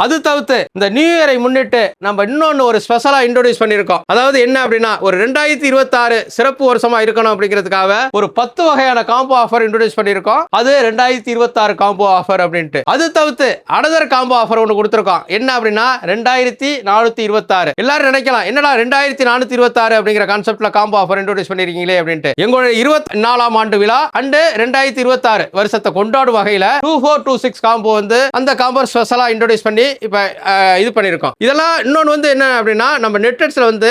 அது தவிர்த்து இந்த நியூ இயரை முன்னிட்டு நம்ம இன்னொன்னு ஒரு ஸ்பெஷலா இன்ட்ரோடியூஸ் பண்ணிருக்கோம். அதாவது என்ன அப்படின்னா ஒரு 2026 சிறப்பு வருஷமா இருக்கணும் அப்படிங்கிறதுக்காக ஒரு 10 வகையான காம்போ ஆஃபர் இன்ட்ரோடியூஸ் பண்ணிருக்கோம். அது 2026 காம்போ ஆஃபர் அப்படின்ட்டு. அது தவிர்த்து அனதர் காம்போ ஆஃபர் ஒன்று கொடுத்திருக்கோம். என்ன அப்படின்னா 2426. எல்லாரும் நினைக்கலாம் என்னடா 2426 அப்படிங்கிற கான்செப்ட்ல காம்போ ஆஃபர் இன்ட்ரோடியூஸ் பண்ணிருக்கீங்களே அப்படின்ட்டு. எங்களுடைய 24ஆம் ஆண்டு விழா அண்ட் 2026 வருஷத்தை கொண்டாடும் வகையில 2426 காம்போ வந்து அந்த காம்போ ஸ்பெஷலா இன்ட்ரோடியூஸ் பண்ணி இப்ப இது பண்ணிருக்கோம். இதெல்லாம் இன்னொன்னு வந்து என்ன அப்படின்னா நம்ம நெட்ஃபிளிக்ஸ்ல வந்து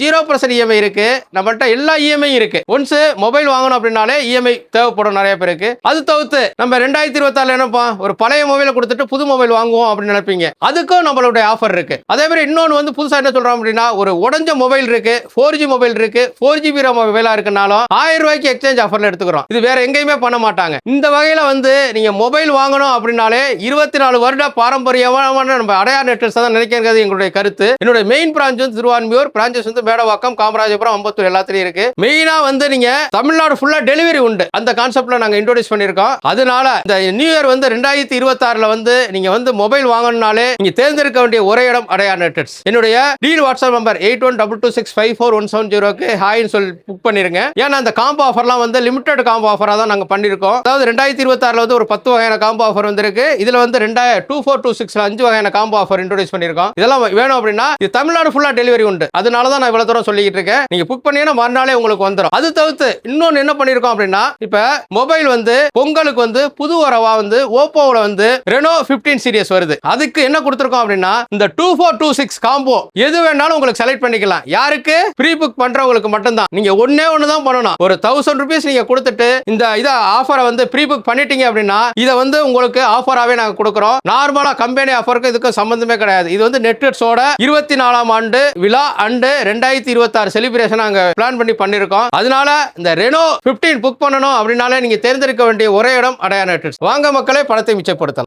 0% இஎம்ஐ இருக்கு. நம்மள்ட்ட எல்லா இஎம்ஐ இருக்கு. ஒன்ஸ் மொபைல் வாங்கணும் அப்படின்னாலே இஎம்ஐ தேவைப்படும் நிறைய பேருக்கு. அது தவிர்த்து நம்ம 2026 என்னப்பா ஒரு பழைய மொபைலை கொடுத்துட்டு புது மொபைல் வாங்குவோம் அப்படின்னு நினைப்பீங்க. அதுக்கும் நம்மளுடைய ஆஃபர் இருக்கு. அதே மாதிரி இன்னொன்னு வந்து புதுசா என்ன சொல்றோம் அப்படின்னா ஒரு உடஞ்ச மொபைல் இருக்கு, 4G மொபைல் இருக்கு, 4GB மொபைலா இருக்குனாலும் 1000 ரூபாய்க்கு எக்ஸ்சேஞ்ச் ஆஃபர்ல எடுத்துக்கிறோம். இது வேற எங்கேயுமே பண்ண மாட்டாங்க. இந்த வகையில வந்து நீங்க மொபைல் வாங்கணும் அப்படின்னாலே 24 வருட பாரம்பரியமான நம்ம அடையார் நெட்வொர்க்ஸ் தான் நினைக்கிறது எங்களுடைய கருத்து. என்னோட மெயின் பிரான்ச் வந்து திருவான்மியூர், பிரான்சஸ் வந்து மேடவாக்கம், காமராஜபுரம், அம்பத்தூர் எல்லாத்துலயும் இருக்கு. மெயினா வந்து நீங்க தமிழ்நாடு ஃபுல்லா டெலிவரி உண்டு. அந்த கான்செப்ட்ல நாங்க இன்ட்ரோடியூஸ் பண்ணிருக்கோம். அதனால இந்த நியூ இயர் வந்து 2026ல வந்து நீங்க வந்து மொபைல் வாங்கணும்னாலே நீங்க தேர்ந்தெடுக்க வேண்டிய ஒரே இடம் அடையார் நெட்வொர்க்ஸ். என்னுடைய டீல் வாட்ஸ்அப் நம்பர் 8122654170 ஹாய்னு சொல்லி புக் பண்ணிருங்க. ஏன்னா அந்த காம்போ ஆஃபர்லாம் வந்து லிமிடெட் காம்போ ஆஃபரா தான் நாங்க பண்ணிருக்கோம். அதாவது 2026ல வந்து ஒரு 10 வகையான காம்போ ஆஃபர் வந்திருக்கு. இதுல வந்து 2426ல 5 வகையான காம்போ ஆஃபர் இன்ட்ரோடியூஸ் பண்ணிருக்கோம். இதெல்லாம் வேணும் அப்படின்னா இது தமிழ்நாடு ஃபுல்லா டெலிவரி உண்டு. அதனால தான் நான் இவ்வளவு தூரம் சொல்லிட்டு இருக்கேன். நீங்க புக் பண்ணீங்கன்னா மறுநாளே உங்களுக்கு வந்துரும். அது தவிர்த்து இன்னொன்னு என்ன பண்ணிருக்கோம் அப்படின்னா இப்ப மொபைல் வந்து பொங்கலுக்கு வந்து புது வரவா வந்து ஓப்போல வந்து ரெனோ 15 சீரிஸ் வருது. அதுக்கு என்ன கொடுத்திருக்கோம் அப்படின்னா இந்த 2426 காம்போ எது வேணாலும் உங்களுக்கு செலக்ட் பண்ணிக்கலாம். யாருக்கு ப்ரீ புக் பண்றவங்களுக்கு மட்டும்தான். நீங்க ஒண்ணே ஒண்ணு தான் பண்ணணும். ஒரு 1000 ரூபீஸ் நீங்க கொடுத்துட்டு இந்த இத ஆஃபரை வந்து ப்ரீ புக் பண்ணிட்டீங்க அப்படின்னா இத வந்து உங்களுக்கு ஆஃபராவே நாங்க கொடுக்கிறோம். நார்மலா கம்பெனி ஆஃபருக்கு இதுக்கு சம்பந்தமே கிடையாது. இது வந்து நெட்வொர்க்ஸோட 24ஆம் ஆண்டு விழா அண்ட் 2026 செலிப்ரேஷன் நாங்க பிளான் பண்ணி பண்ணிருக்கோம். அதனால இந்த ரெனோ 15 புக் பண்ணணும் அப்படினாலே நீங்க தேர்ந்தெடுக்க வேண்டிய ஒரே இடம் அடையார் நெட்வொர்க்ஸ். வாங்க மக்களே, பணத்தை மிச்சப்படுத்தலாம்.